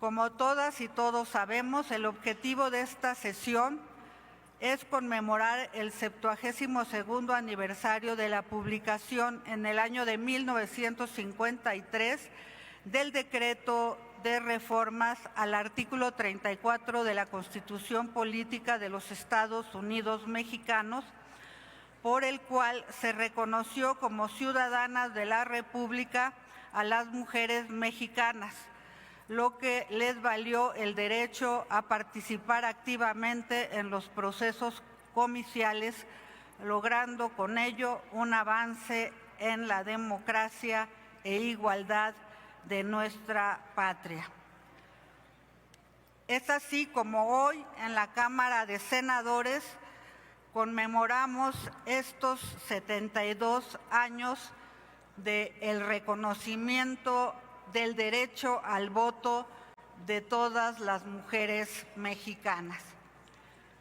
Como todas y todos sabemos, el objetivo de esta sesión es conmemorar el 72º aniversario de la publicación en el año de 1953 del decreto de reformas al artículo 34 de la Constitución Política de los Estados Unidos Mexicanos, por el cual se reconoció como ciudadanas de la República a las mujeres mexicanas, lo que les valió el derecho a participar activamente en los procesos comiciales, logrando con ello un avance en la democracia e igualdad de nuestra patria. Es así como hoy en la Cámara de Senadores conmemoramos estos 72 años del reconocimiento del derecho al voto de todas las mujeres mexicanas.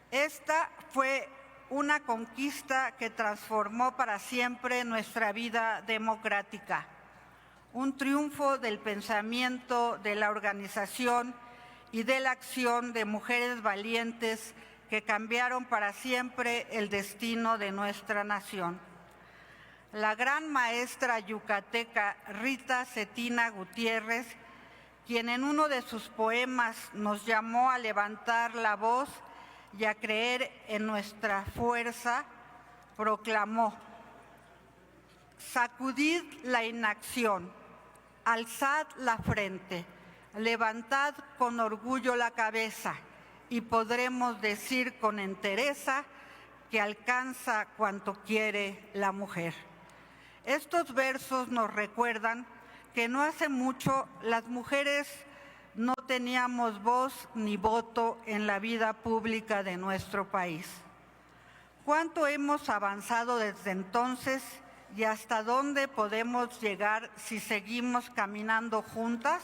Esta fue una conquista que transformó para siempre nuestra vida democrática, un triunfo del pensamiento, de la organización y de la acción de mujeres valientes que cambiaron para siempre el destino de nuestra nación. La gran maestra yucateca Rita Cetina Gutiérrez, quien en uno de sus poemas nos llamó a levantar la voz y a creer en nuestra fuerza, proclamó: sacudid la inacción, alzad la frente, levantad con orgullo la cabeza y podremos decir con entereza que alcanza cuanto quiere la mujer. Estos versos nos recuerdan que no hace mucho las mujeres no teníamos voz ni voto en la vida pública de nuestro país. ¿Cuánto hemos avanzado desde entonces y hasta dónde podemos llegar si seguimos caminando juntas?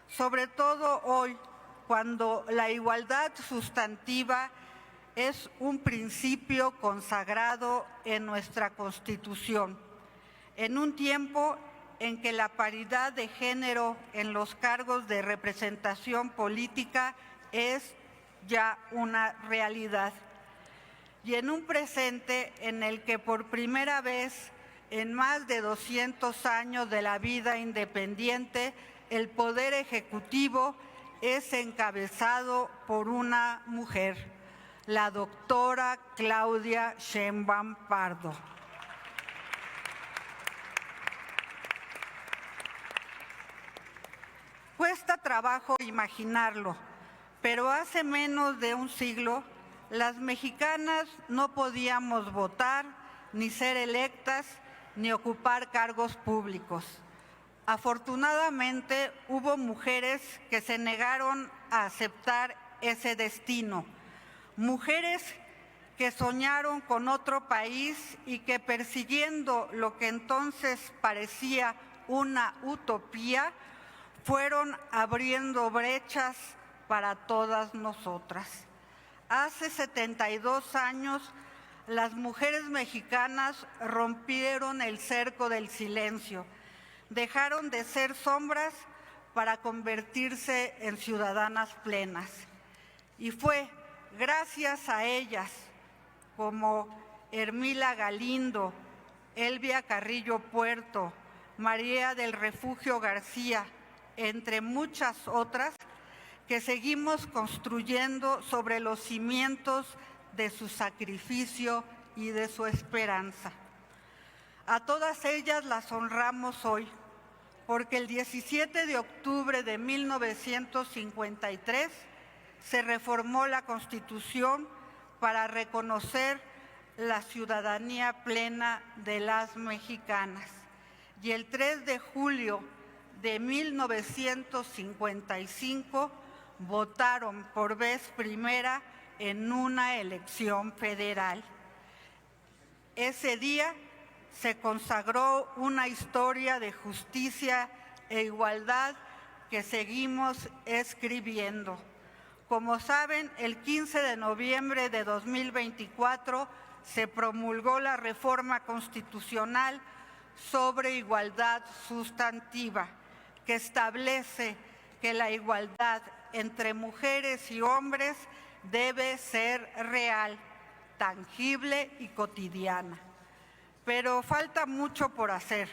Sobre todo hoy, cuando la igualdad sustantiva es un principio consagrado en nuestra Constitución, en un tiempo en que la paridad de género en los cargos de representación política es ya una realidad, y en un presente en el que por primera vez en más de 200 años de la vida independiente, el Poder Ejecutivo es encabezado por una mujer, la doctora Claudia Sheinbaum Pardo. Cuesta trabajo imaginarlo, pero hace menos de un siglo las mexicanas no podíamos votar, ni ser electas, ni ocupar cargos públicos. Afortunadamente hubo mujeres que se negaron a aceptar ese destino, mujeres que soñaron con otro país y que, persiguiendo lo que entonces parecía una utopía, fueron abriendo brechas para todas nosotras. Hace 72 años, las mujeres mexicanas rompieron el cerco del silencio, dejaron de ser sombras para convertirse en ciudadanas plenas. Y fue gracias a ellas, como Hermila Galindo, Elvia Carrillo Puerto, María del Refugio García, entre muchas otras, que seguimos construyendo sobre los cimientos de su sacrificio y de su esperanza. A todas ellas las honramos hoy, porque el 17 de octubre de 1953 se reformó la Constitución para reconocer la ciudadanía plena de las mexicanas. Y el 3 de julio de 1955 votaron por vez primera en una elección federal. Ese día se consagró una historia de justicia e igualdad que seguimos escribiendo. Como saben, el 15 de noviembre de 2024 se promulgó la reforma constitucional sobre igualdad sustantiva, que establece que la igualdad entre mujeres y hombres debe ser real, tangible y cotidiana. Pero falta mucho por hacer.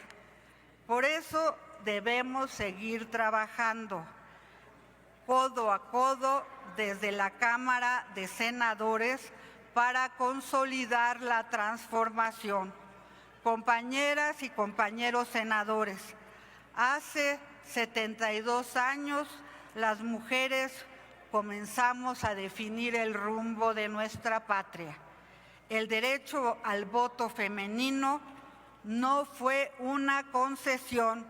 Por eso debemos seguir trabajando codo a codo desde la Cámara de Senadores para consolidar la transformación. Compañeras y compañeros senadores, hace 72 años las mujeres comenzamos a definir el rumbo de nuestra patria. El derecho al voto femenino no fue una concesión,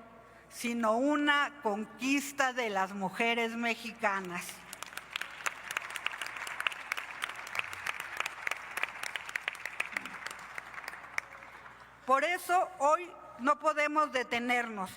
sino una conquista de las mujeres mexicanas. Por eso hoy no podemos detenernos,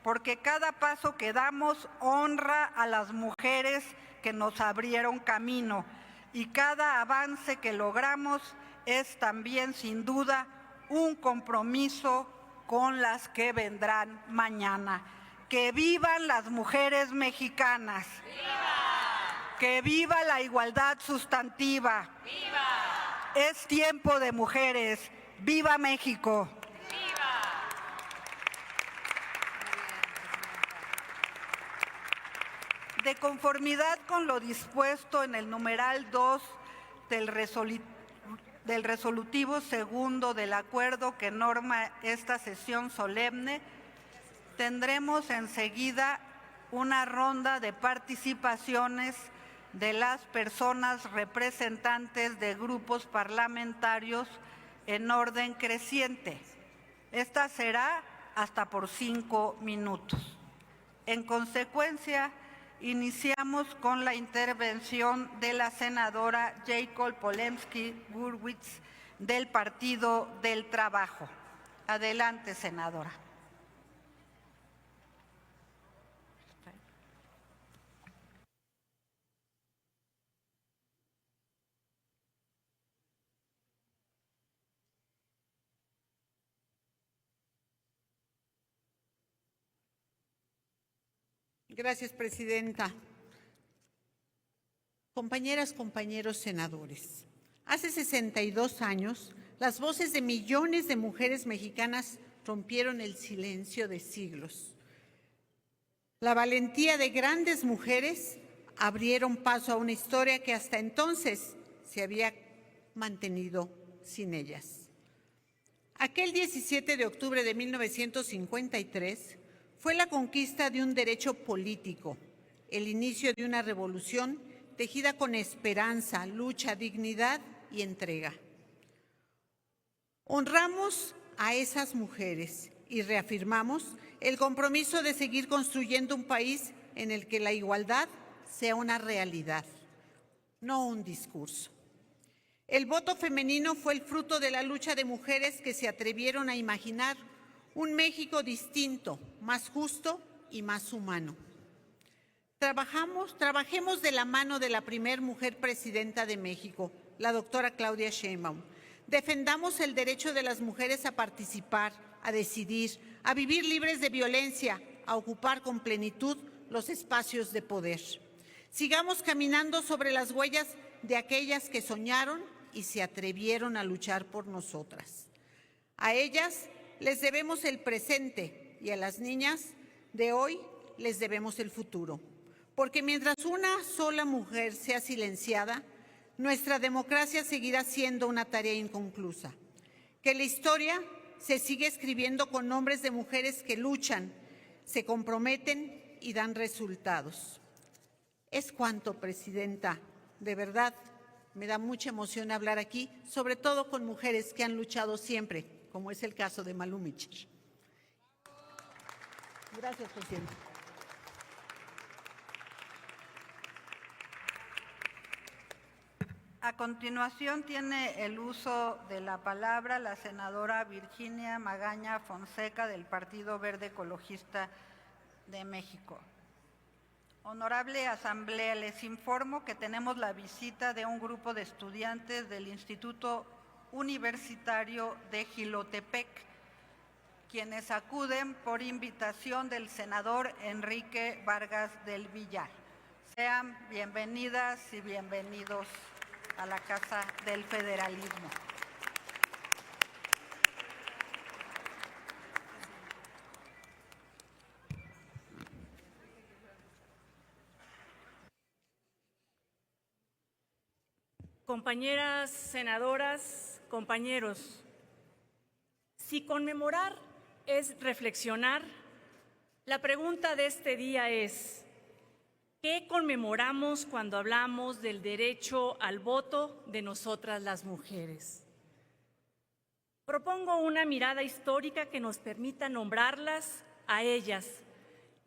porque cada paso que damos honra a las mujeres que nos abrieron camino y cada avance que logramos es también sin duda un compromiso con las que vendrán mañana. ¡Que vivan las mujeres mexicanas! ¡Viva! ¡Que viva la igualdad sustantiva! ¡Viva! Es tiempo de mujeres. ¡Viva México! ¡Viva! De conformidad con lo dispuesto en el numeral 2 del resolutivo segundo del acuerdo que norma esta sesión solemne, tendremos enseguida una ronda de participaciones de las personas representantes de grupos parlamentarios en orden creciente. Esta será hasta por 5 minutos. En consecuencia, iniciamos con la intervención de la senadora Jacob Polensky-Gurwitz del Partido del Trabajo. Adelante, senadora. Gracias, presidenta. Compañeras, compañeros senadores, hace 62 años, las voces de millones de mujeres mexicanas rompieron el silencio de siglos. La valentía de grandes mujeres abrieron paso a una historia que hasta entonces se había mantenido sin ellas. Aquel 17 de octubre de 1953 fue la conquista de un derecho político, el inicio de una revolución tejida con esperanza, lucha, dignidad y entrega. Honramos a esas mujeres y reafirmamos el compromiso de seguir construyendo un país en el que la igualdad sea una realidad, no un discurso. El voto femenino fue el fruto de la lucha de mujeres que se atrevieron a imaginar un México distinto, más justo y más humano. Trabajemos de la mano de la primer mujer presidenta de México, la doctora Claudia Sheinbaum. Defendamos el derecho de las mujeres a participar, a decidir, a vivir libres de violencia, a ocupar con plenitud los espacios de poder. Sigamos caminando sobre las huellas de aquellas que soñaron y se atrevieron a luchar por nosotras. A ellas les debemos el presente y a las niñas de hoy les debemos el futuro. Porque mientras una sola mujer sea silenciada, nuestra democracia seguirá siendo una tarea inconclusa. Que la historia se sigue escribiendo con nombres de mujeres que luchan, se comprometen y dan resultados. Es cuanto, presidenta. De verdad, me da mucha emoción hablar aquí, sobre todo con mujeres que han luchado siempre, como es el caso de Malú Micher. Gracias, presidenta. A continuación tiene el uso de la palabra la senadora Virginia Magaña Fonseca del Partido Verde Ecologista de México. Honorable Asamblea, les informo que tenemos la visita de un grupo de estudiantes del Instituto Universitario de Jilotepec, quienes acuden por invitación del senador Enrique Vargas del Villar. Sean bienvenidas y bienvenidos a la Casa del Federalismo. Compañeras senadoras, compañeros, si conmemorar es reflexionar, la pregunta de este día es: ¿qué conmemoramos cuando hablamos del derecho al voto de nosotras las mujeres? Propongo una mirada histórica que nos permita nombrarlas a ellas,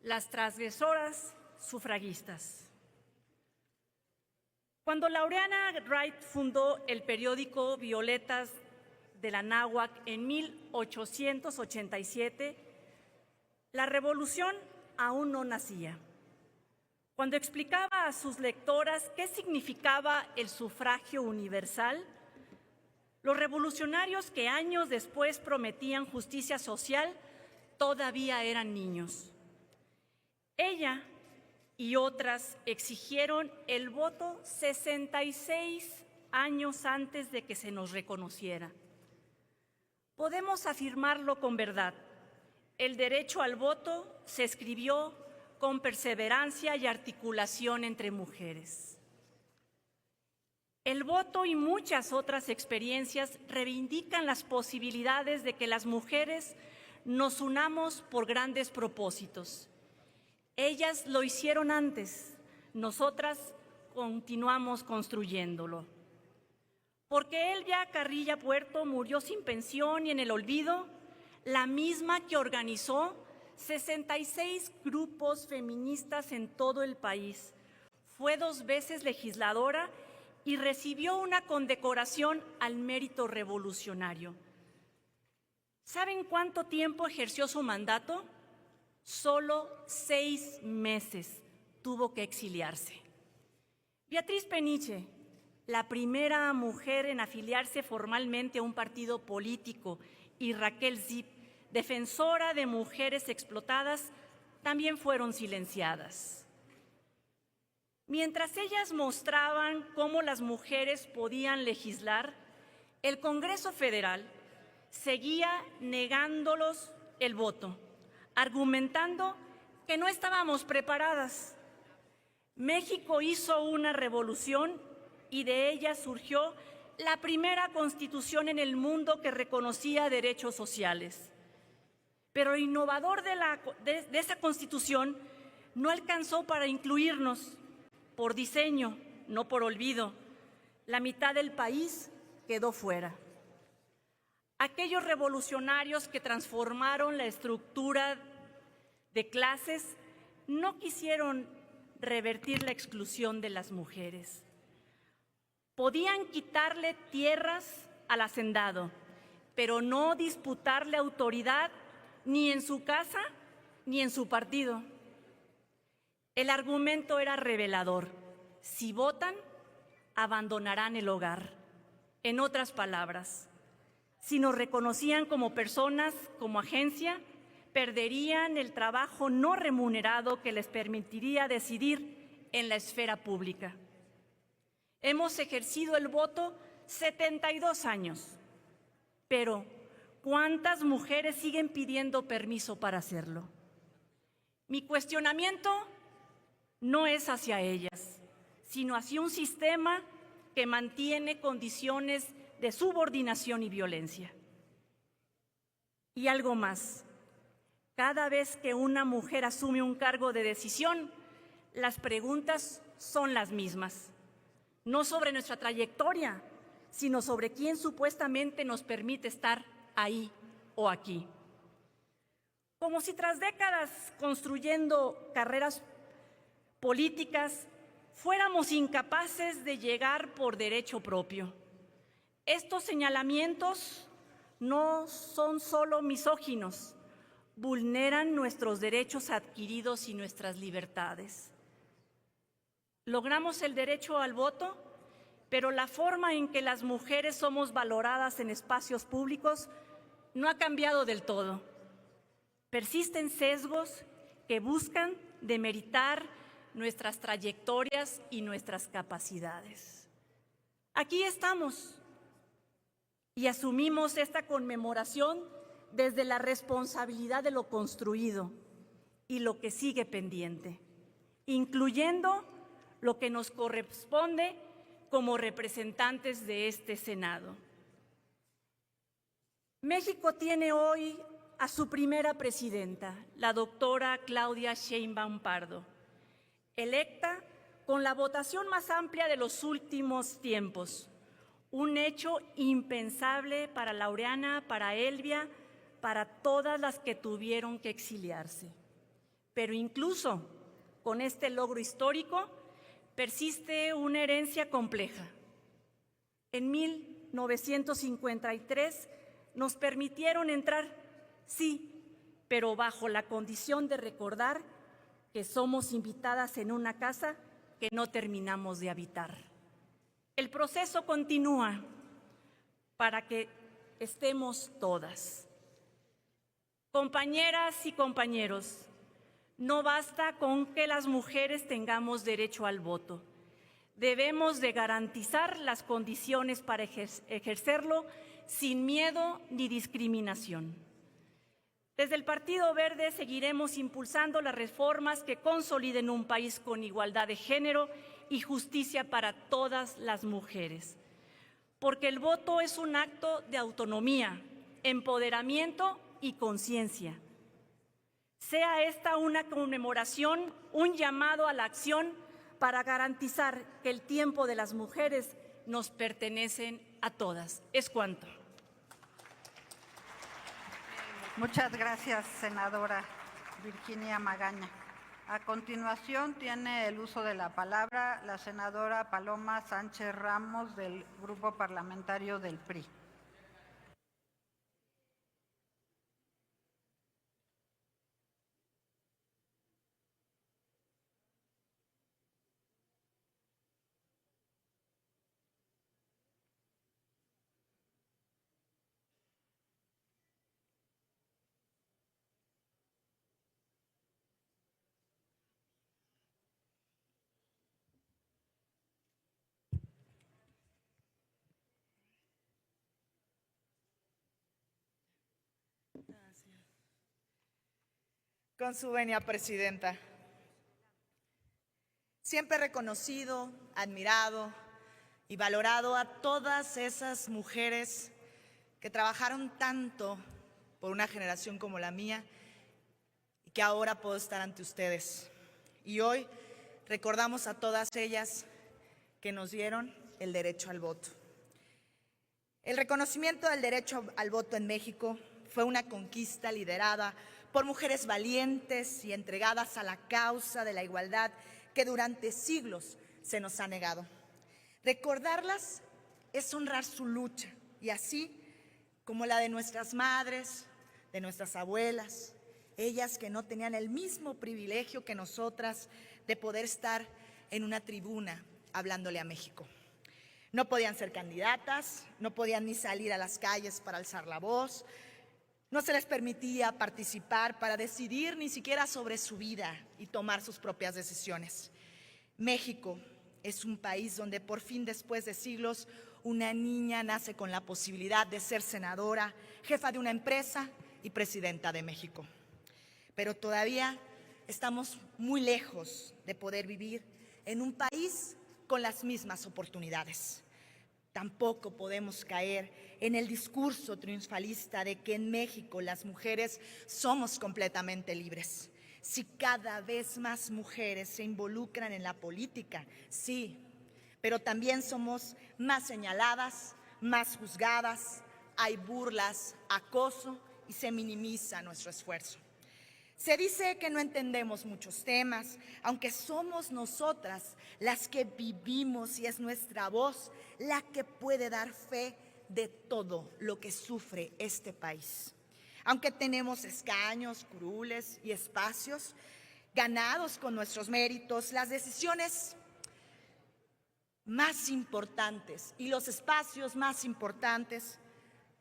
las transgresoras sufragistas. Cuando Laureana Wright fundó el periódico Violetas de la Náhuac en 1887, la revolución aún no nacía. Cuando explicaba a sus lectoras qué significaba el sufragio universal, los revolucionarios que años después prometían justicia social todavía eran niños. Ella y otras exigieron el voto 66 años antes de que se nos reconociera. Podemos afirmarlo con verdad: el derecho al voto se escribió con perseverancia y articulación entre mujeres. El voto y muchas otras experiencias reivindican las posibilidades de que las mujeres nos unamos por grandes propósitos. Ellas lo hicieron antes, nosotras continuamos construyéndolo. Porque Elvia Carrilla Puerto murió sin pensión y en el olvido, la misma que organizó 66 grupos feministas en todo el país. Fue 2 veces legisladora y recibió una condecoración al mérito revolucionario. ¿Saben cuánto tiempo ejerció su mandato? Solo 6 meses tuvo que exiliarse. Beatriz Peniche, la primera mujer en afiliarse formalmente a un partido político, y Raquel Zip, defensora de mujeres explotadas, también fueron silenciadas. Mientras ellas mostraban cómo las mujeres podían legislar, el Congreso Federal seguía negándolos el voto, argumentando que no estábamos preparadas. México hizo una revolución y de ella surgió la primera constitución en el mundo que reconocía derechos sociales. Pero lo innovador de esa constitución no alcanzó para incluirnos por diseño, no por olvido. La mitad del país quedó fuera. Aquellos revolucionarios que transformaron la estructura de clases no quisieron revertir la exclusión de las mujeres. Podían quitarle tierras al hacendado, pero no disputarle autoridad ni en su casa ni en su partido. El argumento era revelador: si votan, abandonarán el hogar. En otras palabras, si nos reconocían como personas, como agencia, perderían el trabajo no remunerado que les permitiría decidir en la esfera pública. Hemos ejercido el voto 72 años, pero ¿cuántas mujeres siguen pidiendo permiso para hacerlo? Mi cuestionamiento no es hacia ellas, sino hacia un sistema que mantiene condiciones de subordinación y violencia. Y algo más: cada vez que una mujer asume un cargo de decisión, las preguntas son las mismas. No sobre nuestra trayectoria, sino sobre quién supuestamente nos permite estar ahí o aquí. Como si tras décadas construyendo carreras políticas fuéramos incapaces de llegar por derecho propio. Estos señalamientos no son solo misóginos, vulneran nuestros derechos adquiridos y nuestras libertades. Logramos el derecho al voto, pero la forma en que las mujeres somos valoradas en espacios públicos no ha cambiado del todo. Persisten sesgos que buscan demeritar nuestras trayectorias y nuestras capacidades. Aquí estamos y asumimos esta conmemoración desde la responsabilidad de lo construido y lo que sigue pendiente, incluyendo lo que nos corresponde como representantes de este Senado. México tiene hoy a su primera presidenta, la doctora Claudia Sheinbaum Pardo, electa con la votación más amplia de los últimos tiempos, un hecho impensable para Laureana, para Elvia, para todas las que tuvieron que exiliarse. Pero incluso con este logro histórico persiste una herencia compleja. En 1953 nos permitieron entrar, sí, pero bajo la condición de recordar que somos invitadas en una casa que no terminamos de habitar. El proceso continúa para que estemos todas. Compañeras y compañeros, no basta con que las mujeres tengamos derecho al voto. Debemos de garantizar las condiciones para ejercerlo sin miedo ni discriminación. Desde el Partido Verde seguiremos impulsando las reformas que consoliden un país con igualdad de género y justicia para todas las mujeres. Porque el voto es un acto de autonomía, empoderamiento y conciencia. Sea esta una conmemoración, un llamado a la acción para garantizar que el tiempo de las mujeres nos pertenecen a todas. Es cuanto. Muchas gracias, senadora Virginia Magaña. A continuación tiene el uso de la palabra la senadora Paloma Sánchez Ramos del Grupo Parlamentario del PRI. Con su venia, presidenta. Siempre he reconocido, admirado y valorado a todas esas mujeres que trabajaron tanto por una generación como la mía y que ahora puedo estar ante ustedes. Y hoy recordamos a todas ellas que nos dieron el derecho al voto. El reconocimiento del derecho al voto en México fue una conquista liderada por mujeres valientes y entregadas a la causa de la igualdad que durante siglos se nos ha negado. Recordarlas es honrar su lucha, y así como la de nuestras madres, de nuestras abuelas, ellas que no tenían el mismo privilegio que nosotras de poder estar en una tribuna hablándole a México. No podían ser candidatas, no podían ni salir a las calles para alzar la voz, no se les permitía participar para decidir ni siquiera sobre su vida y tomar sus propias decisiones. México es un país donde por fin, después de siglos, una niña nace con la posibilidad de ser senadora, jefa de una empresa y presidenta de México. Pero todavía estamos muy lejos de poder vivir en un país con las mismas oportunidades. Tampoco podemos caer en el discurso triunfalista de que en México las mujeres somos completamente libres. Si cada vez más mujeres se involucran en la política, sí, pero también somos más señaladas, más juzgadas, hay burlas, acoso y se minimiza nuestro esfuerzo. Se dice que no entendemos muchos temas, aunque somos nosotras las que vivimos y es nuestra voz la que puede dar fe de todo lo que sufre este país. Aunque tenemos escaños, curules y espacios ganados con nuestros méritos, las decisiones más importantes y los espacios más importantes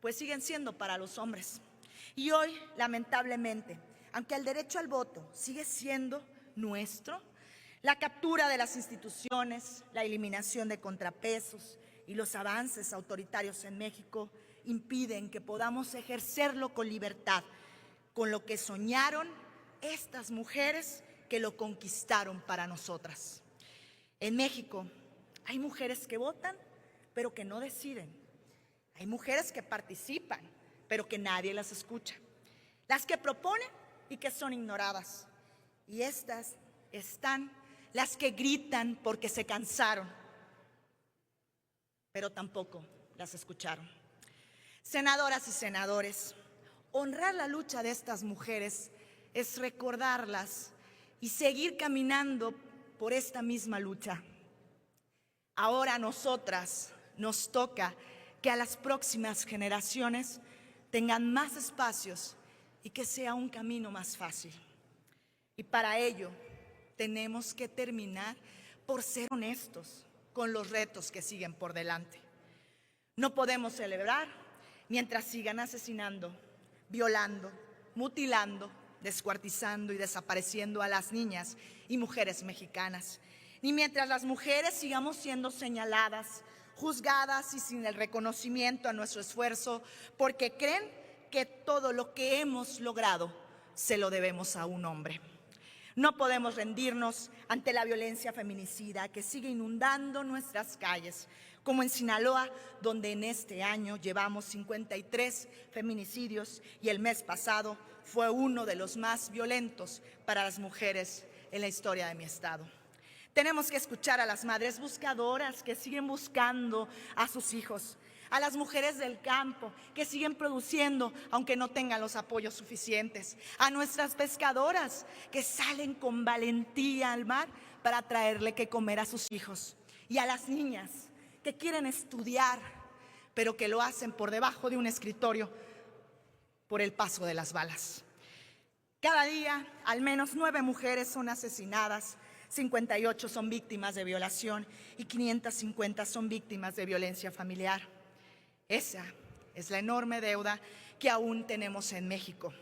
pues siguen siendo para los hombres. Y hoy, lamentablemente, aunque el derecho al voto sigue siendo nuestro, la captura de las instituciones, la eliminación de contrapesos y los avances autoritarios en México impiden que podamos ejercerlo con libertad, con lo que soñaron estas mujeres que lo conquistaron para nosotras. En México hay mujeres que votan, pero que no deciden. Hay mujeres que participan, pero que nadie las escucha. Las que proponen y que son ignoradas. Y estas están las que gritan porque se cansaron, pero tampoco las escucharon. Senadoras y senadores, honrar la lucha de estas mujeres es recordarlas y seguir caminando por esta misma lucha. Ahora a nosotras nos toca que a las próximas generaciones tengan más espacios y que sea un camino más fácil. Y para ello tenemos que terminar por ser honestos con los retos que siguen por delante. No podemos celebrar mientras sigan asesinando, violando, mutilando, descuartizando y desapareciendo a las niñas y mujeres mexicanas, ni mientras las mujeres sigamos siendo señaladas, juzgadas y sin el reconocimiento a nuestro esfuerzo, porque creen que todo lo que hemos logrado se lo debemos a un hombre. No podemos rendirnos ante la violencia feminicida que sigue inundando nuestras calles, como en Sinaloa, donde en este año llevamos 53 feminicidios y el mes pasado fue uno de los más violentos para las mujeres en la historia de mi estado. Tenemos que escuchar a las madres buscadoras que siguen buscando a sus hijos, a las mujeres del campo que siguen produciendo aunque no tengan los apoyos suficientes, a nuestras pescadoras que salen con valentía al mar para traerle que comer a sus hijos, y a las niñas que quieren estudiar pero que lo hacen por debajo de un escritorio por el paso de las balas. Cada día al menos 9 mujeres son asesinadas, 58 son víctimas de violación y 550 son víctimas de violencia familiar. Esa es la enorme deuda que aún tenemos en México,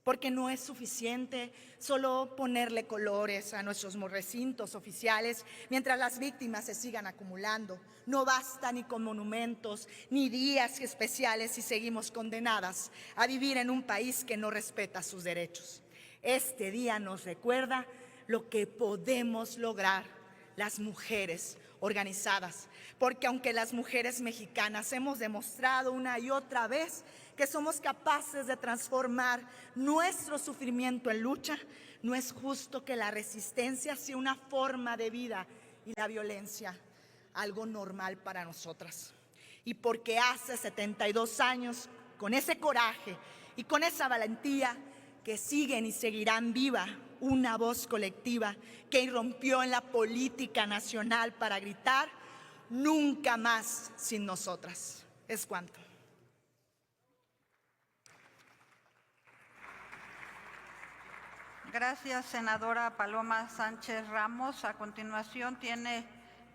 porque no es suficiente solo ponerle colores a nuestros recintos oficiales mientras las víctimas se sigan acumulando. No basta ni con monumentos ni días especiales si seguimos condenadas a vivir en un país que no respeta sus derechos. Este día nos recuerda lo que podemos lograr las mujeres organizadas, porque aunque las mujeres mexicanas hemos demostrado una y otra vez que somos capaces de transformar nuestro sufrimiento en lucha, no es justo que la resistencia sea una forma de vida y la violencia algo normal para nosotras. Y porque hace 72 años, con ese coraje y con esa valentía, que siguen y seguirán viva una voz colectiva que irrumpió en la política nacional para gritar: nunca más sin nosotras. Es cuanto. Gracias, senadora Paloma Sánchez Ramos. A continuación tiene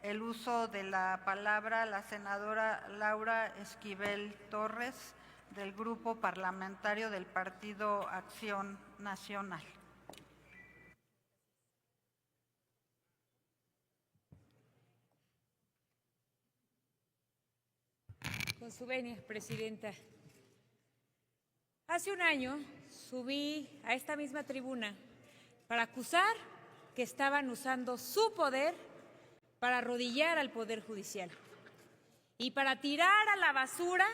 el uso de la palabra la senadora Laura Esquivel Torres, del Grupo Parlamentario del Partido Acción Nacional. Con su venia, presidenta. Hace un año subí a esta misma tribuna para acusar que estaban usando su poder para arrodillar al Poder Judicial y para tirar a la basura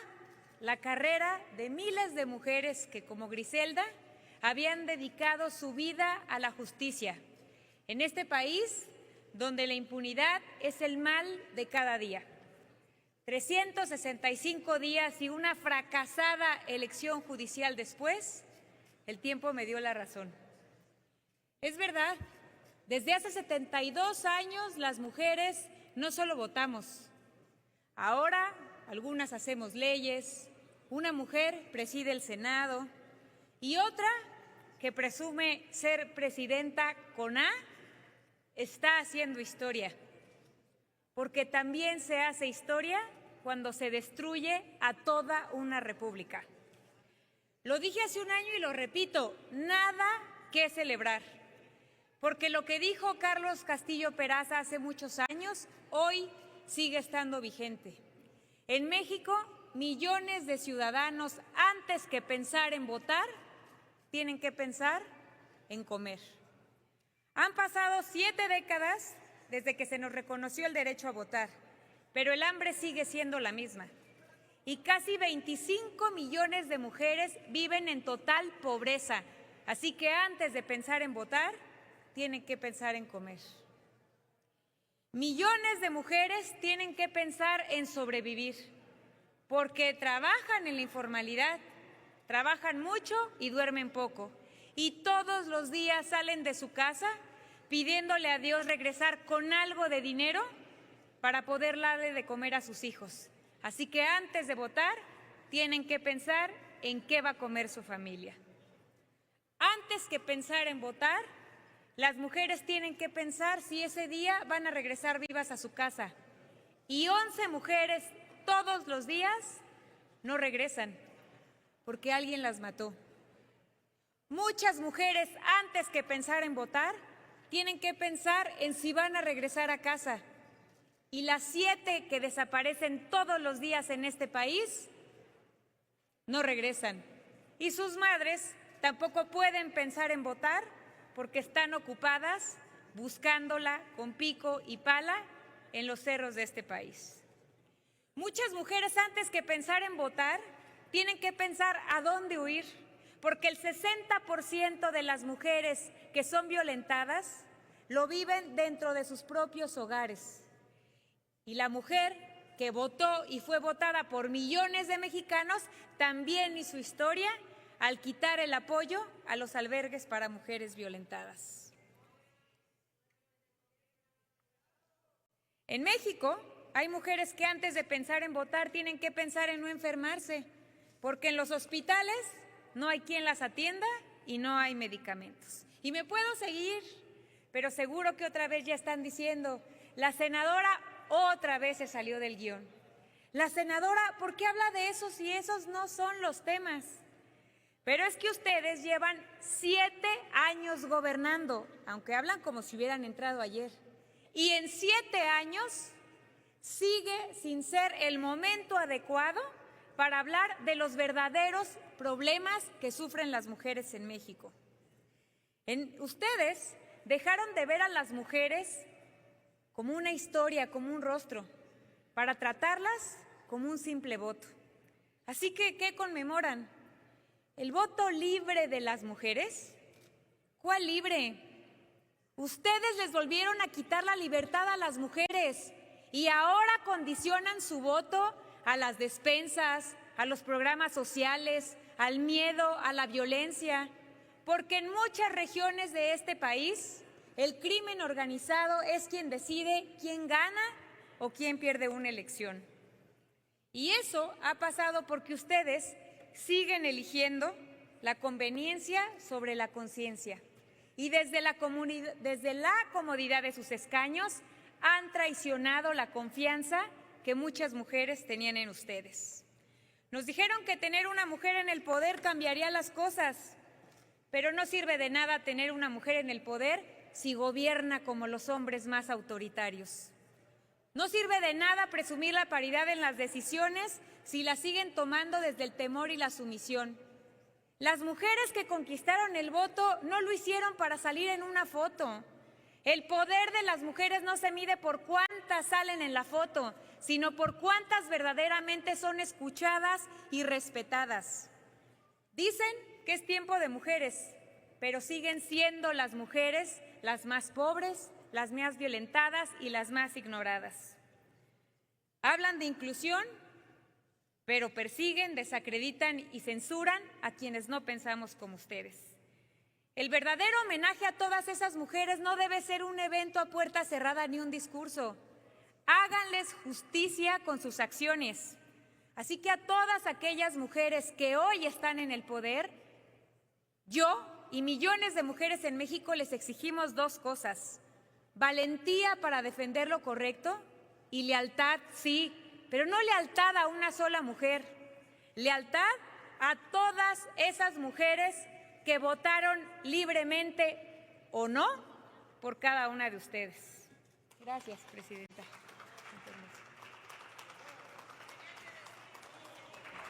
la carrera de miles de mujeres que, como Griselda, habían dedicado su vida a la justicia en este país donde la impunidad es el mal de cada día. 365 días y una fracasada elección judicial después, el tiempo me dio la razón. Es verdad, desde hace 72 años las mujeres no solo votamos, ahora algunas hacemos leyes, una mujer preside el Senado y otra, que presume ser presidenta con A, está haciendo historia. Porque también se hace historia cuando se destruye a toda una república. Lo dije hace un año y lo repito, nada que celebrar. Porque lo que dijo Carlos Castillo Peraza hace muchos años, hoy sigue estando vigente. En México, millones de ciudadanos, antes que pensar en votar, tienen que pensar en comer. Han pasado 7 décadas desde que se nos reconoció el derecho a votar, pero el hambre sigue siendo la misma. Y casi 25 millones de mujeres viven en total pobreza. Así que antes de pensar en votar, tienen que pensar en comer. Millones de mujeres tienen que pensar en sobrevivir, porque trabajan en la informalidad, trabajan mucho y duermen poco. Y todos los días salen de su casa pidiéndole a Dios regresar con algo de dinero para poder darle de comer a sus hijos. Así que antes de votar, tienen que pensar en qué va a comer su familia. Antes que pensar en votar, las mujeres tienen que pensar si ese día van a regresar vivas a su casa. Y 11 mujeres todos los días no regresan porque alguien las mató. Muchas mujeres, antes que pensar en votar, tienen que pensar en si van a regresar a casa. Y las 7 que desaparecen todos los días en este país no regresan. Y sus madres tampoco pueden pensar en votar porque están ocupadas buscándola con pico y pala en los cerros de este país. Muchas mujeres, antes que pensar en votar, tienen que pensar a dónde huir, porque el 60% de las mujeres que son violentadas lo viven dentro de sus propios hogares. Y la mujer que votó y fue votada por millones de mexicanos también hizo historia al quitar el apoyo a los albergues para mujeres violentadas. En México hay mujeres que antes de pensar en votar tienen que pensar en no enfermarse, porque en los hospitales no hay quien las atienda y no hay medicamentos. Y me puedo seguir, pero seguro que otra vez ya están diciendo, la senadora otra vez se salió del guión. La senadora, ¿por qué habla de eso si esos no son los temas? Pero es que ustedes llevan 7 años gobernando, aunque hablan como si hubieran entrado ayer. Y en 7 años sigue sin ser el momento adecuado para hablar de los verdaderos problemas que sufren las mujeres en México. Ustedes dejaron de ver a las mujeres como una historia, como un rostro, para tratarlas como un simple voto. Así que, ¿qué conmemoran? ¿El voto libre de las mujeres? ¿Cuál libre? Ustedes les volvieron a quitar la libertad a las mujeres y ahora condicionan su voto a las despensas, a los programas sociales, al miedo, a la violencia, porque en muchas regiones de este país el crimen organizado es quien decide quién gana o quién pierde una elección. Y eso ha pasado porque ustedes siguen eligiendo la conveniencia sobre la conciencia y desde la comodidad de sus escaños han traicionado la confianza que muchas mujeres tenían en ustedes. Nos dijeron que tener una mujer en el poder cambiaría las cosas, pero no sirve de nada tener una mujer en el poder si gobierna como los hombres más autoritarios. No sirve de nada presumir la paridad en las decisiones si la siguen tomando desde el temor y la sumisión. Las mujeres que conquistaron el voto no lo hicieron para salir en una foto. El poder de las mujeres no se mide por cuántas salen en la foto, sino por cuántas verdaderamente son escuchadas y respetadas. Dicen que es tiempo de mujeres, pero siguen siendo las mujeres las más pobres, las más violentadas y las más ignoradas. Hablan de inclusión, pero persiguen, desacreditan y censuran a quienes no pensamos como ustedes. El verdadero homenaje a todas esas mujeres no debe ser un evento a puerta cerrada ni un discurso. Háganles justicia con sus acciones. Así que a todas aquellas mujeres que hoy están en el poder, yo y millones de mujeres en México les exigimos 2 cosas: valentía para defender lo correcto y lealtad, sí, pero no lealtad a una sola mujer, lealtad a todas esas mujeres que votaron libremente o no por cada una de ustedes. Gracias, presidenta.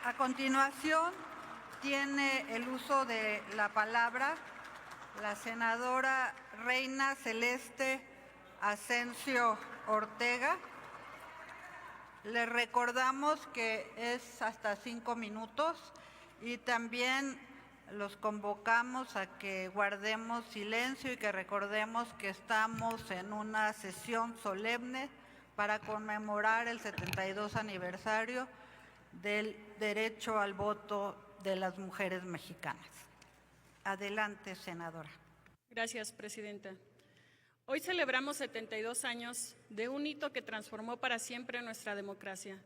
A continuación, tiene el uso de la palabra la senadora Reina Celeste Asensio Ortega. Le recordamos que es hasta 5 minutos y también los convocamos a que guardemos silencio y que recordemos que estamos en una sesión solemne para conmemorar el 72 aniversario del derecho al voto de las mujeres mexicanas. Adelante, senadora. Gracias, presidenta. Hoy celebramos 72 años de un hito que transformó para siempre nuestra democracia,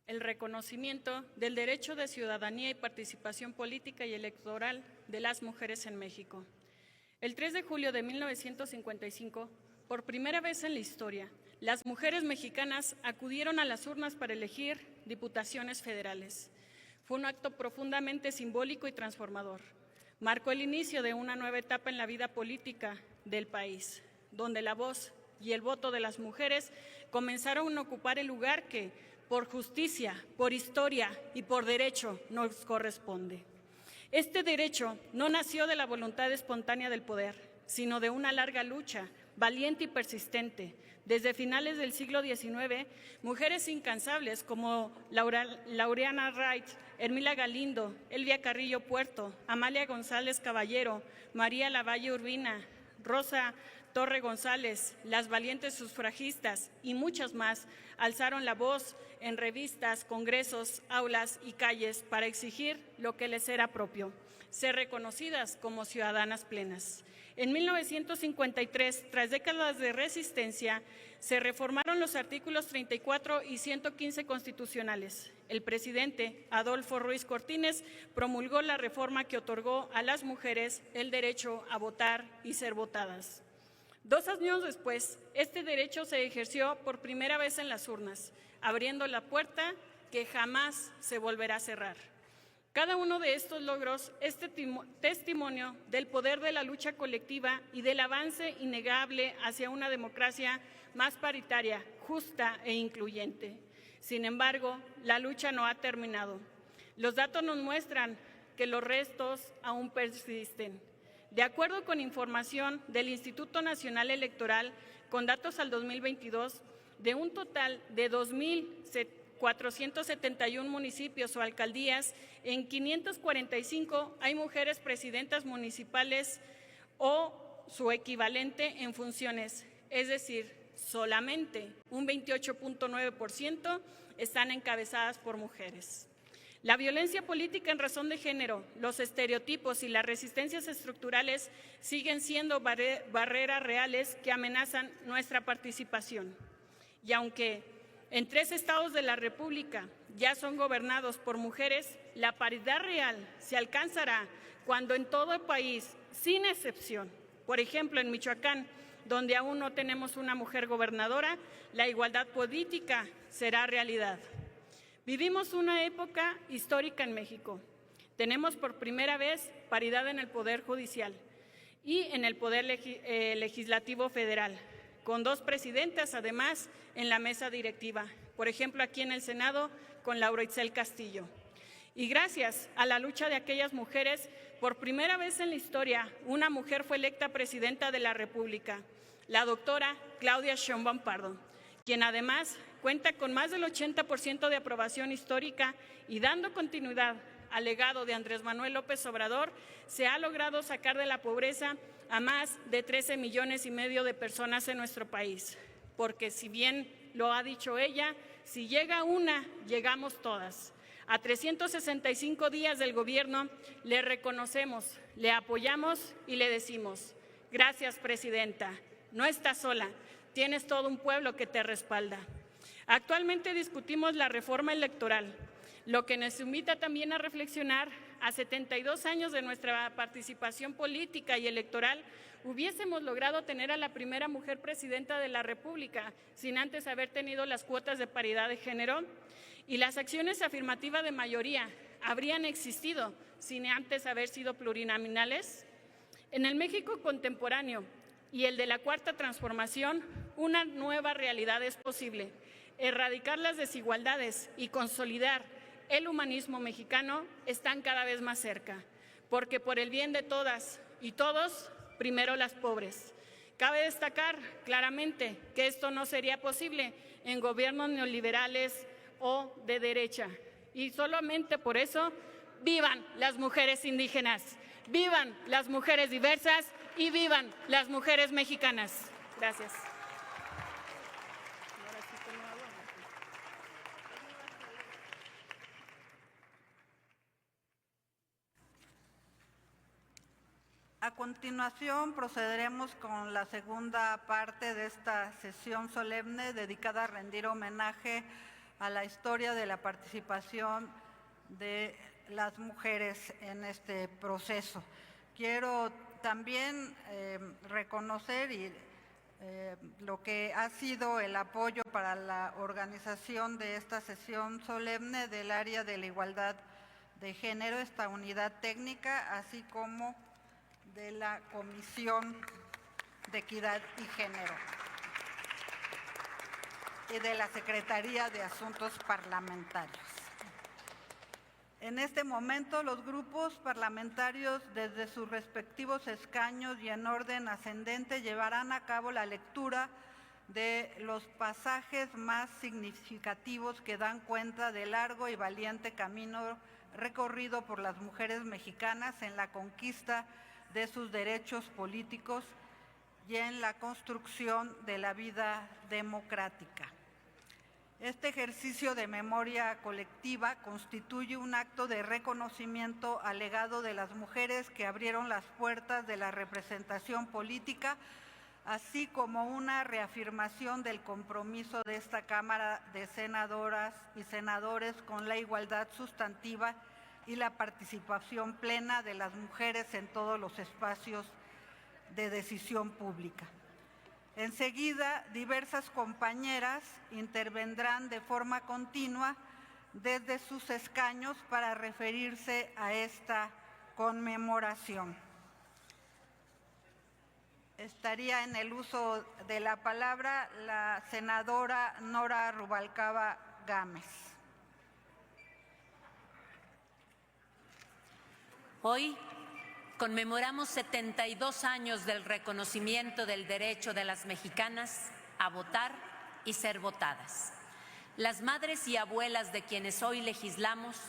el reconocimiento del derecho de ciudadanía y participación política y electoral de las mujeres en México. El 3 de julio de 1955, por primera vez en la historia, las mujeres mexicanas acudieron a las urnas para elegir diputaciones federales. Fue un acto profundamente simbólico y transformador. Marcó el inicio de una nueva etapa en la vida política del país, donde la voz y el voto de las mujeres comenzaron a ocupar el lugar que, por justicia, por historia y por derecho, nos corresponde. Este derecho no nació de la voluntad espontánea del poder, sino de una larga lucha, valiente y persistente. Desde finales del siglo XIX, mujeres incansables como Laureana Wright, Hermila Galindo, Elvia Carrillo Puerto, Amalia González Caballero, María Lavalle Urbina, Rosa Torre González, las valientes sufragistas y muchas más alzaron la voz en revistas, congresos, aulas y calles para exigir lo que les era propio, ser reconocidas como ciudadanas plenas. En 1953, tras décadas de resistencia, se reformaron los artículos 34 y 115 constitucionales. El presidente Adolfo Ruiz Cortines promulgó la reforma que otorgó a las mujeres el derecho a votar y ser votadas. 2 años después, este derecho se ejerció por primera vez en las urnas, abriendo la puerta que jamás se volverá a cerrar. Cada uno de estos logros es testimonio del poder de la lucha colectiva y del avance innegable hacia una democracia más paritaria, justa e incluyente. Sin embargo, la lucha no ha terminado. Los datos nos muestran que los retos aún persisten. De acuerdo con información del Instituto Nacional Electoral, con datos al 2022, de un total de 2.471 municipios o alcaldías, en 545 hay mujeres presidentas municipales o su equivalente en funciones, es decir, solamente un 28.9% están encabezadas por mujeres. La violencia política en razón de género, los estereotipos y las resistencias estructurales siguen siendo barreras reales que amenazan nuestra participación. Y aunque en 3 estados de la República ya son gobernados por mujeres, la paridad real se alcanzará cuando en todo el país, sin excepción, por ejemplo en Michoacán, donde aún no tenemos una mujer gobernadora, la igualdad política será realidad. Vivimos una época histórica en México. Tenemos por primera vez paridad en el Poder Judicial y en el Poder Legislativo Federal, con 2 presidentas además en la mesa directiva, por ejemplo aquí en el Senado con Laura Itzel Castillo. Y gracias a la lucha de aquellas mujeres, por primera vez en la historia, una mujer fue electa presidenta de la República, la doctora Claudia Sheinbaum Pardo, quien además cuenta con más del 80% de aprobación histórica y dando continuidad al legado de Andrés Manuel López Obrador, se ha logrado sacar de la pobreza a más de 13,5 millones de personas en nuestro país. Porque si bien lo ha dicho ella, si llega una, llegamos todas. A 365 días del gobierno le reconocemos, le apoyamos y le decimos: gracias, presidenta, no estás sola, tienes todo un pueblo que te respalda. Actualmente discutimos la reforma electoral, lo que nos invita también a reflexionar. A 72 años de nuestra participación política y electoral, hubiésemos logrado tener a la primera mujer presidenta de la República sin antes haber tenido las cuotas de paridad de género y las acciones afirmativas de mayoría, habrían existido sin antes haber sido plurinominales? En el México contemporáneo y el de la Cuarta Transformación, una nueva realidad es posible. Erradicar las desigualdades y consolidar el humanismo mexicano están cada vez más cerca, porque por el bien de todas y todos, primero las pobres. Cabe destacar claramente que esto no sería posible en gobiernos neoliberales o de derecha. Y solamente por eso, vivan las mujeres indígenas, vivan las mujeres diversas y vivan las mujeres mexicanas. Gracias. A continuación procederemos con la segunda parte de esta sesión solemne dedicada a rendir homenaje a la historia de la participación de las mujeres en este proceso. Quiero también reconocer lo que ha sido el apoyo para la organización de esta sesión solemne del área de la igualdad de género, esta unidad técnica, así como de la Comisión de Equidad y Género y de la Secretaría de Asuntos Parlamentarios. En este momento, los grupos parlamentarios, desde sus respectivos escaños y en orden ascendente, llevarán a cabo la lectura de los pasajes más significativos que dan cuenta del largo y valiente camino recorrido por las mujeres mexicanas en la conquista de sus derechos políticos y en la construcción de la vida democrática. Este ejercicio de memoria colectiva constituye un acto de reconocimiento al legado de las mujeres que abrieron las puertas de la representación política, así como una reafirmación del compromiso de esta Cámara de Senadoras y Senadores con la igualdad sustantiva y la participación plena de las mujeres en todos los espacios de decisión pública. Enseguida, diversas compañeras intervendrán de forma continua desde sus escaños para referirse a esta conmemoración. Estaría en el uso de la palabra la senadora Nora Rubalcaba Gámez. Hoy conmemoramos 72 años del reconocimiento del derecho de las mexicanas a votar y ser votadas. Las madres y abuelas de quienes hoy legislamos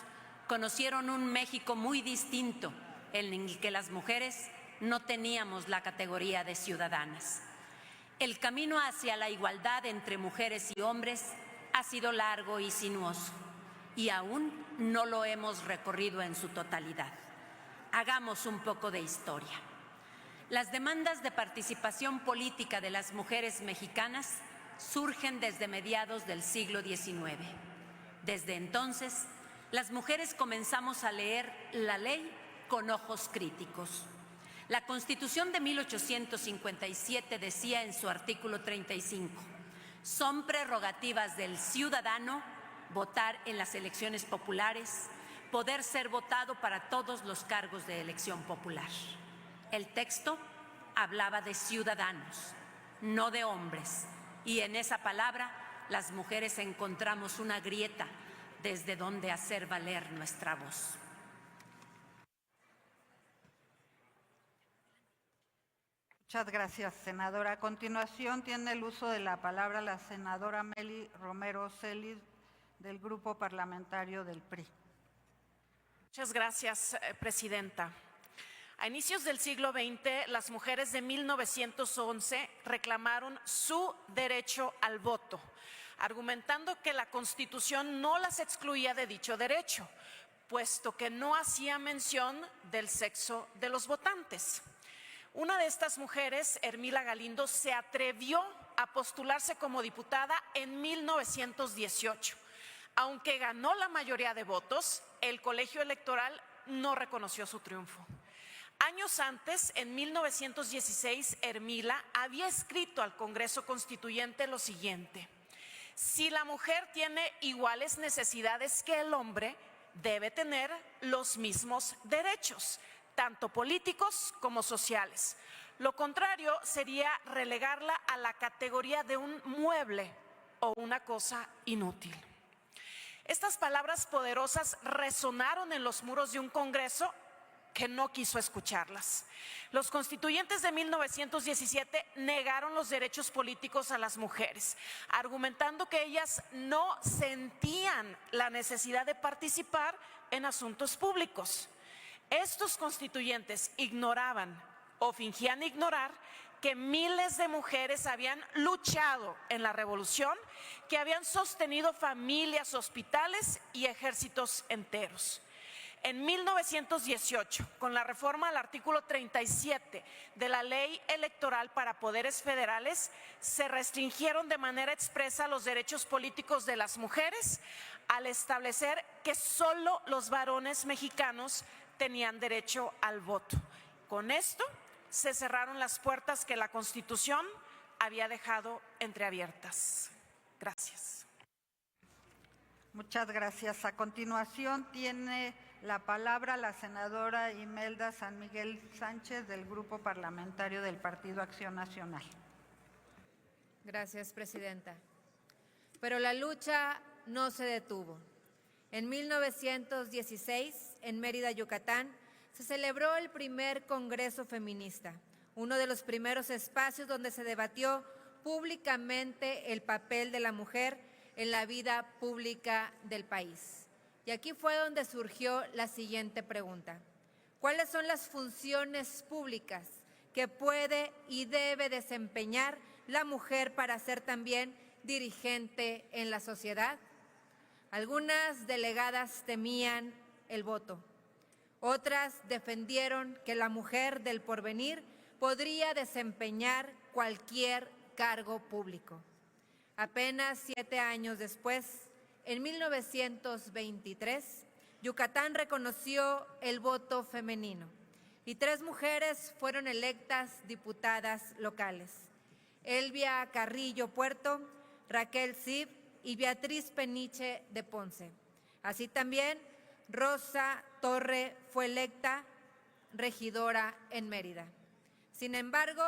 conocieron un México muy distinto en el que las mujeres no teníamos la categoría de ciudadanas. El camino hacia la igualdad entre mujeres y hombres ha sido largo y sinuoso y aún no lo hemos recorrido en su totalidad. Hagamos un poco de historia. Las demandas de participación política de las mujeres mexicanas surgen desde mediados del siglo XIX. Desde entonces, las mujeres comenzamos a leer la ley con ojos críticos. La Constitución de 1857 decía en su artículo 35, son prerrogativas del ciudadano votar en las elecciones populares, poder ser votado para todos los cargos de elección popular. El texto hablaba de ciudadanos, no de hombres, y en esa palabra las mujeres encontramos una grieta desde donde hacer valer nuestra voz. Muchas gracias, senadora. A continuación tiene el uso de la palabra la senadora Meli Romero Celis, del Grupo Parlamentario del PRI. Muchas gracias, presidenta. A inicios del siglo XX, las mujeres de 1911 reclamaron su derecho al voto, argumentando que la Constitución no las excluía de dicho derecho, puesto que no hacía mención del sexo de los votantes. Una de estas mujeres, Ermila Galindo, se atrevió a postularse como diputada en 1918. Aunque ganó la mayoría de votos, el colegio electoral no reconoció su triunfo. Años antes, en 1916, Ermila había escrito al Congreso Constituyente lo siguiente: si la mujer tiene iguales necesidades que el hombre, debe tener los mismos derechos, tanto políticos como sociales. Lo contrario sería relegarla a la categoría de un mueble o una cosa inútil. Estas palabras poderosas resonaron en los muros de un Congreso que no quiso escucharlas. Los constituyentes de 1917 negaron los derechos políticos a las mujeres, argumentando que ellas no sentían la necesidad de participar en asuntos públicos. Estos constituyentes ignoraban o fingían ignorar que miles de mujeres habían luchado en la revolución, que habían sostenido familias, hospitales y ejércitos enteros. En 1918, con la reforma al artículo 37 de la Ley Electoral para Poderes Federales, se restringieron de manera expresa los derechos políticos de las mujeres al establecer que solo los varones mexicanos tenían derecho al voto. Con esto se cerraron las puertas que la Constitución había dejado entreabiertas. Gracias. Muchas gracias. A continuación tiene la palabra la senadora Imelda San Miguel Sánchez del Grupo Parlamentario del Partido Acción Nacional. Gracias, presidenta. Pero la lucha no se detuvo. En 1916, en Mérida, Yucatán, se celebró el primer Congreso Feminista, uno de los primeros espacios donde se debatió públicamente el papel de la mujer en la vida pública del país. Y aquí fue donde surgió la siguiente pregunta: ¿cuáles son las funciones públicas que puede y debe desempeñar la mujer para ser también dirigente en la sociedad? Algunas delegadas temían el voto. Otras defendieron que la mujer del porvenir podría desempeñar cualquier cargo público. Apenas 7 años después, en 1923, Yucatán reconoció el voto femenino y 3 mujeres fueron electas diputadas locales: Elvia Carrillo Puerto, Raquel Cid y Beatriz Peniche de Ponce. Así también, Rosa Torre fue electa regidora en Mérida. Sin embargo,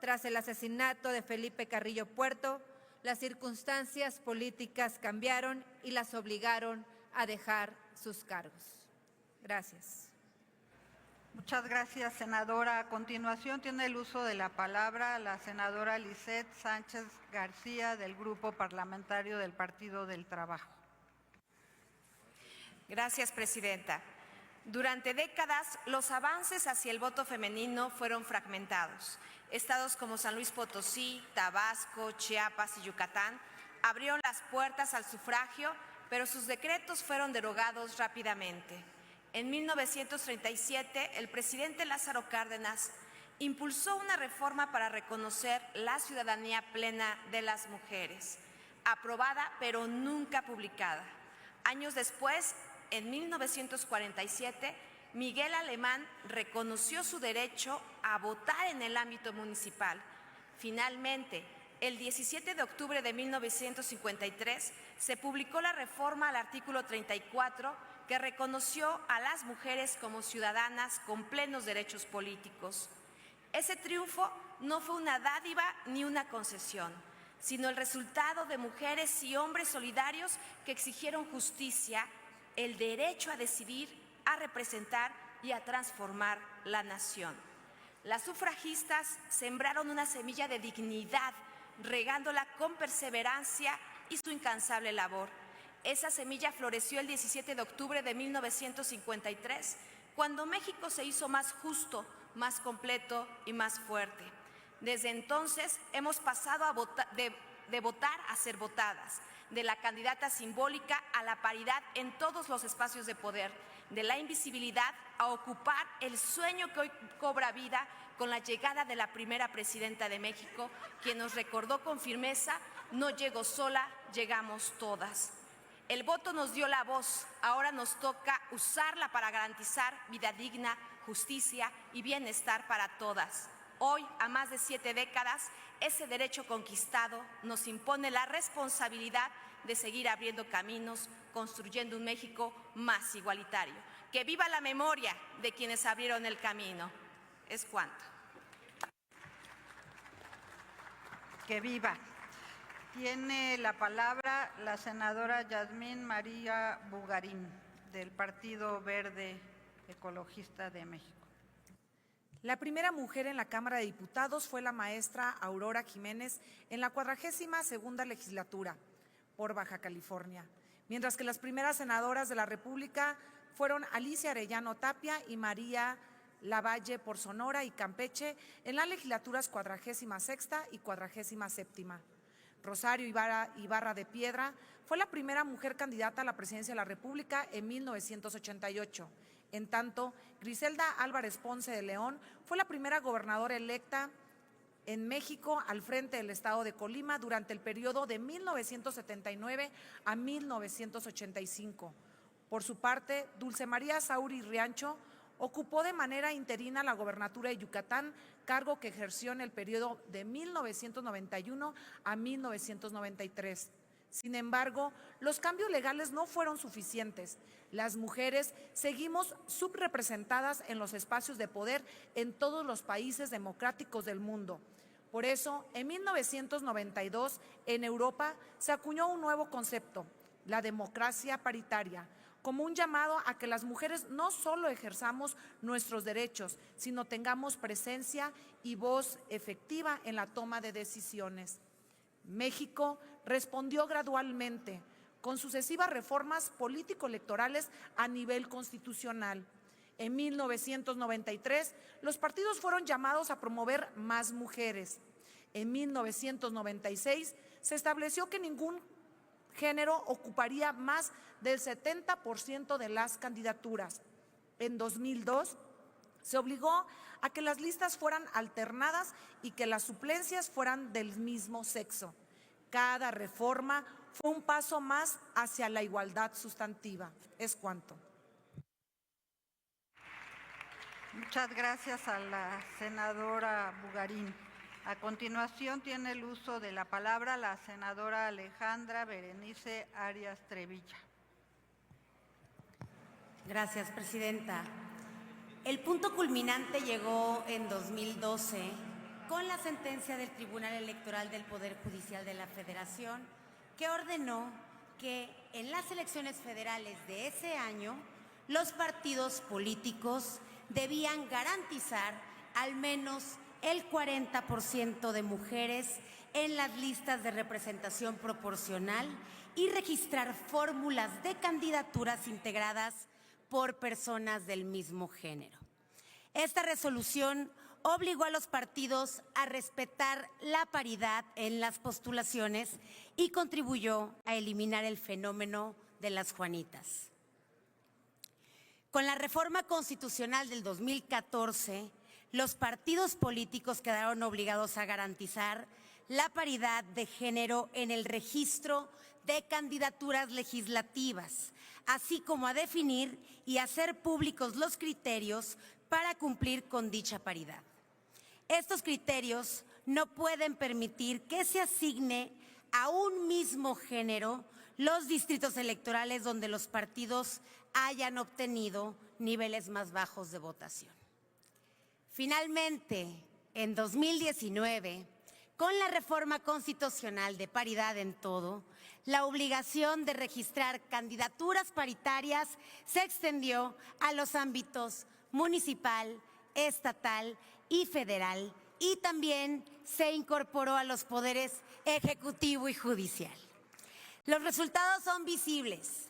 tras el asesinato de Felipe Carrillo Puerto, las circunstancias políticas cambiaron y las obligaron a dejar sus cargos. Gracias. Muchas gracias, senadora. A continuación tiene el uso de la palabra la senadora Lisette Sánchez García del Grupo Parlamentario del Partido del Trabajo. Gracias, presidenta. Durante décadas, los avances hacia el voto femenino fueron fragmentados. Estados como San Luis Potosí, Tabasco, Chiapas y Yucatán abrieron las puertas al sufragio, pero sus decretos fueron derogados rápidamente. En 1937, el presidente Lázaro Cárdenas impulsó una reforma para reconocer la ciudadanía plena de las mujeres, aprobada pero nunca publicada. Años después, en 1947, Miguel Alemán reconoció su derecho a votar en el ámbito municipal. Finalmente, el 17 de octubre de 1953, se publicó la reforma al artículo 34 que reconoció a las mujeres como ciudadanas con plenos derechos políticos. Ese triunfo no fue una dádiva ni una concesión, sino el resultado de mujeres y hombres solidarios que exigieron justicia, el derecho a decidir, a representar y a transformar la nación. Las sufragistas sembraron una semilla de dignidad, regándola con perseverancia y su incansable labor. Esa semilla floreció el 17 de octubre de 1953, cuando México se hizo más justo, más completo y más fuerte. Desde entonces hemos pasado de votar a ser votadas, de la candidata simbólica a la paridad en todos los espacios de poder, de la invisibilidad a ocupar el sueño que hoy cobra vida con la llegada de la primera presidenta de México, quien nos recordó con firmeza: no llego sola, llegamos todas. El voto nos dio la voz, ahora nos toca usarla para garantizar vida digna, justicia y bienestar para todas. Hoy, a más de 7 décadas, ese derecho conquistado nos impone la responsabilidad de seguir abriendo caminos, construyendo un México más igualitario. ¡Que viva la memoria de quienes abrieron el camino! Es cuanto. Que viva. Tiene la palabra la senadora Yasmín María Bugarín, del Partido Verde Ecologista de México. La primera mujer en la Cámara de Diputados fue la maestra Aurora Jiménez en la 42ª legislatura por Baja California, mientras que las primeras senadoras de la República fueron Alicia Arellano Tapia y María Lavalle por Sonora y Campeche en las legislaturas 46ª y 47ª. Rosario Ibarra de Piedra fue la primera mujer candidata a la presidencia de la República en 1988. En tanto, Griselda Álvarez Ponce de León fue la primera gobernadora electa en México al frente del estado de Colima durante el periodo de 1979 a 1985. Por su parte, Dulce María Sauri Riancho ocupó de manera interina la gobernatura de Yucatán, cargo que ejerció en el periodo de 1991 a 1993. Sin embargo, los cambios legales no fueron suficientes. Las mujeres seguimos subrepresentadas en los espacios de poder en todos los países democráticos del mundo. Por eso, en 1992, en Europa, se acuñó un nuevo concepto, la democracia paritaria, como un llamado a que las mujeres no solo ejerzamos nuestros derechos, sino tengamos presencia y voz efectiva en la toma de decisiones. México respondió gradualmente con sucesivas reformas político-electorales a nivel constitucional. En 1993, los partidos fueron llamados a promover más mujeres. En 1996, se estableció que ningún género ocuparía más del 70% de las candidaturas. En 2002, se obligó a que las listas fueran alternadas y que las suplencias fueran del mismo sexo. Cada reforma fue un paso más hacia la igualdad sustantiva. Es cuanto. Muchas gracias a la senadora Bugarín. A continuación tiene el uso de la palabra la senadora Alejandra Berenice Arias Trevilla. Gracias, presidenta. El punto culminante llegó en 2012 con la sentencia del Tribunal Electoral del Poder Judicial de la Federación, que ordenó que en las elecciones federales de ese año los partidos políticos debían garantizar al menos el 40% de mujeres en las listas de representación proporcional y registrar fórmulas de candidaturas integradas por personas del mismo género. Esta resolución obligó a los partidos a respetar la paridad en las postulaciones y contribuyó a eliminar el fenómeno de las Juanitas. Con la reforma constitucional del 2014, los partidos políticos quedaron obligados a garantizar la paridad de género en el registro de candidaturas legislativas, así como a definir y hacer públicos los criterios para cumplir con dicha paridad. Estos criterios no pueden permitir que se asigne a un mismo género los distritos electorales donde los partidos hayan obtenido niveles más bajos de votación. Finalmente, en 2019, con la reforma constitucional de paridad en todo, la obligación de registrar candidaturas paritarias se extendió a los ámbitos municipal, estatal y federal, y también se incorporó a los poderes ejecutivo y judicial. Los resultados son visibles.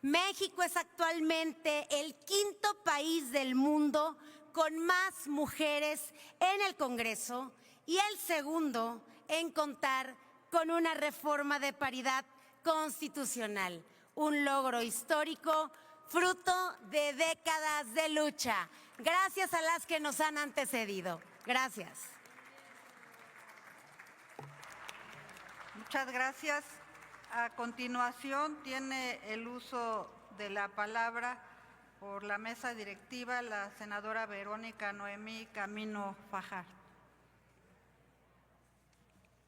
México es actualmente el quinto país del mundo con más mujeres en el Congreso y el segundo en contar con una reforma de paridad constitucional, un logro histórico fruto de décadas de lucha. Gracias a las que nos han antecedido. Gracias. Muchas gracias. A continuación tiene el uso de la palabra por la mesa directiva la senadora Verónica Noemí Camino Fajardo.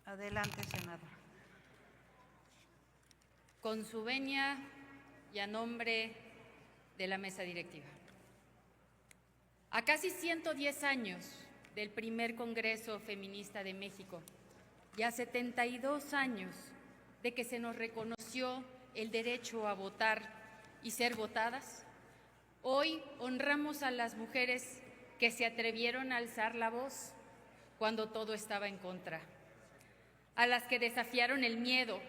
Adelante, senadora. Con su venia y a nombre de la mesa directiva. A casi 110 años del primer Congreso Feminista de México y a 72 años de que se nos reconoció el derecho a votar y ser votadas, hoy honramos a las mujeres que se atrevieron a alzar la voz cuando todo estaba en contra, a las que desafiaron el miedo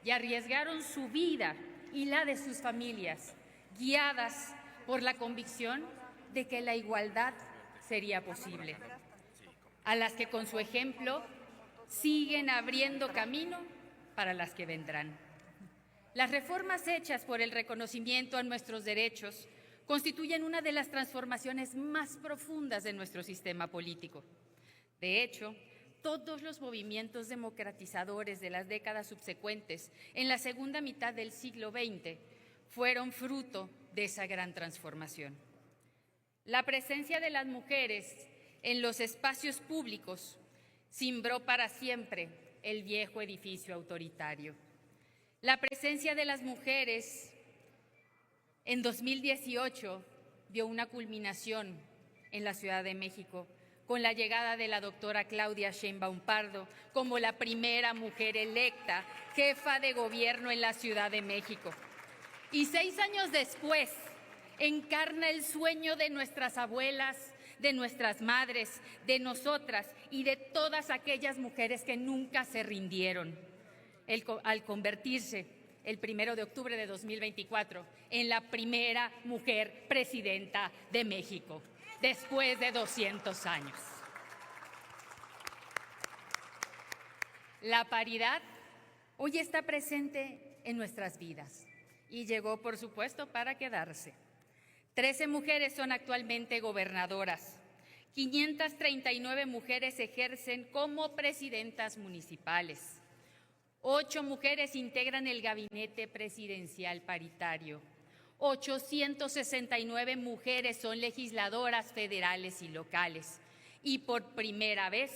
y arriesgaron su vida y la de sus familias, guiadas por la convicción de que la igualdad sería posible, a las que con su ejemplo siguen abriendo camino para las que vendrán. Las reformas hechas por el reconocimiento a nuestros derechos constituyen una de las transformaciones más profundas de nuestro sistema político. De hecho, todos los movimientos democratizadores de las décadas subsecuentes, en la segunda mitad del siglo XX, fueron fruto de esa gran transformación. La presencia de las mujeres en los espacios públicos cimbró para siempre el viejo edificio autoritario. La presencia de las mujeres en 2018 dio una culminación en la Ciudad de México con la llegada de la doctora Claudia Sheinbaum Pardo como la primera mujer electa jefa de gobierno en la Ciudad de México. Y 6 años después encarna el sueño de nuestras abuelas, de nuestras madres, de nosotras y de todas aquellas mujeres que nunca se rindieron, al convertirse el 1 de octubre de 2024 en la primera mujer presidenta de México, después de 200 años. La paridad hoy está presente en nuestras vidas y llegó, por supuesto, para quedarse. 13 mujeres son actualmente gobernadoras, 539 mujeres ejercen como presidentas municipales, 8 mujeres integran el gabinete presidencial paritario, 869 mujeres son legisladoras federales y locales y por primera vez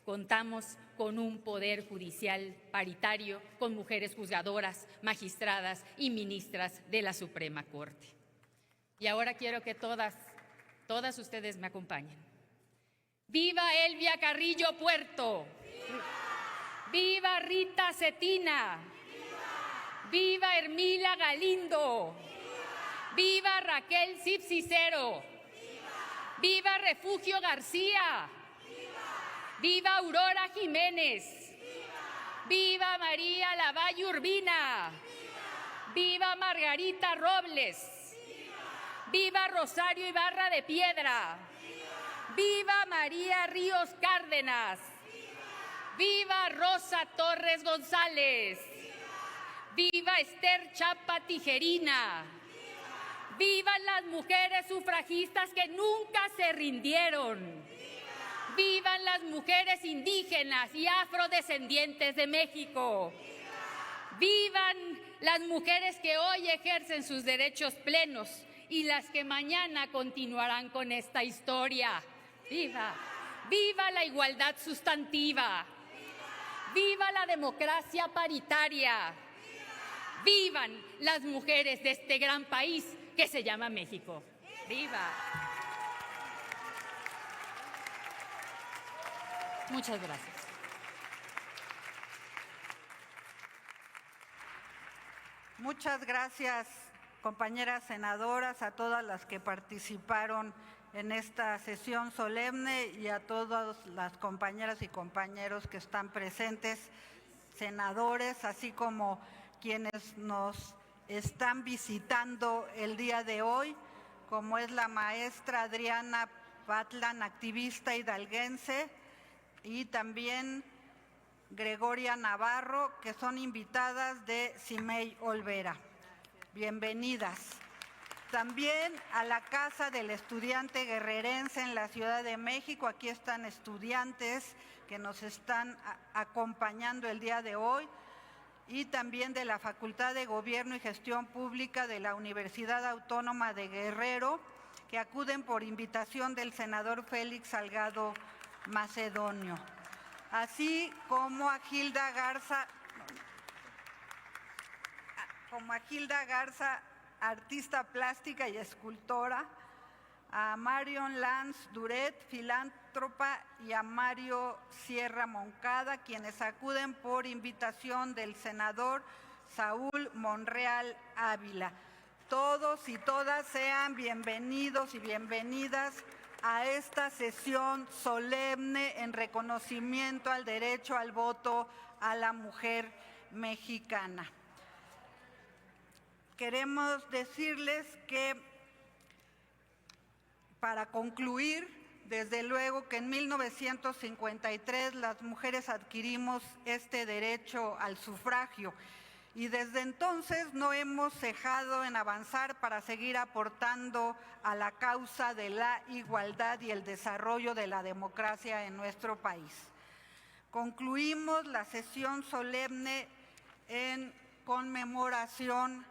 contamos con un poder judicial paritario con mujeres juzgadoras, magistradas y ministras de la Suprema Corte. Y ahora quiero que todas ustedes me acompañen. ¡Viva Elvia Carrillo Puerto! ¡Viva, ¡viva Rita Cetina! ¡Viva, ¡viva Hermila Galindo! ¡Viva, ¡viva Raquel Cipcicero! ¡Viva, ¡viva Refugio García! ¡Viva, ¡viva Aurora Jiménez! ¡Viva, ¡viva María Lavalle Urbina! ¡Viva, ¡viva Margarita Robles! ¡Viva Rosario Ibarra de Piedra! ¡Viva María Ríos Cárdenas! ¡Viva Rosa Torres González! ¡Viva Esther Chapa Tijerina! ¡Vivan las mujeres sufragistas que nunca se rindieron! ¡Vivan las mujeres indígenas y afrodescendientes de México! ¡Vivan las mujeres que hoy ejercen sus derechos plenos y las que mañana continuarán con esta historia! ¡Viva! ¡Viva la igualdad sustantiva! ¡Viva la democracia paritaria! ¡Vivan las mujeres de este gran país que se llama México! ¡Viva! Muchas gracias. Muchas gracias, compañeras senadoras, a todas las que participaron en esta sesión solemne y a todas las compañeras y compañeros que están presentes, senadores, así como quienes nos están visitando el día de hoy, como es la maestra Adriana Patlan, activista hidalguense, y también Gregoria Navarro, que son invitadas de Cimey Olvera. Bienvenidas. También a la Casa del Estudiante Guerrerense en la Ciudad de México. Aquí están estudiantes que nos están acompañando el día de hoy, y también de la Facultad de Gobierno y Gestión Pública de la Universidad Autónoma de Guerrero, que acuden por invitación del senador Félix Salgado Macedonio. así como a Gilda Garza, artista plástica y escultora, a Marion Lance Duret, filántropa, y a Mario Sierra Moncada, quienes acuden por invitación del senador Saúl Monreal Ávila. Todos y todas sean bienvenidos y bienvenidas a esta sesión solemne en reconocimiento al derecho al voto a la mujer mexicana. Queremos decirles que, para concluir, desde luego que en 1953 las mujeres adquirimos este derecho al sufragio y desde entonces no hemos cejado en avanzar para seguir aportando a la causa de la igualdad y el desarrollo de la democracia en nuestro país. Concluimos la sesión solemne en conmemoración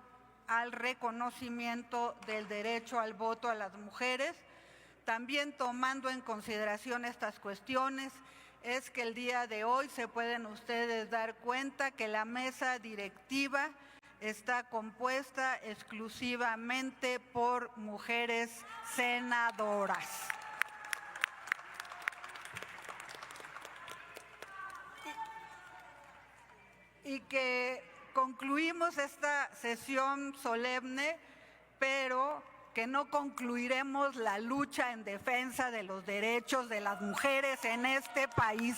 al reconocimiento del derecho al voto a las mujeres. También tomando en consideración estas cuestiones, es que el día de hoy se pueden ustedes dar cuenta que la mesa directiva está compuesta exclusivamente por mujeres senadoras. Y que concluimos esta sesión solemne, pero que no concluiremos la lucha en defensa de los derechos de las mujeres en este país,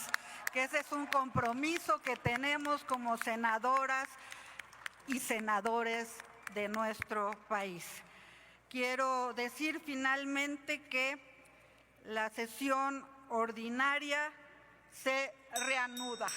que ese es un compromiso que tenemos como senadoras y senadores de nuestro país. Quiero decir finalmente que la sesión ordinaria se reanuda.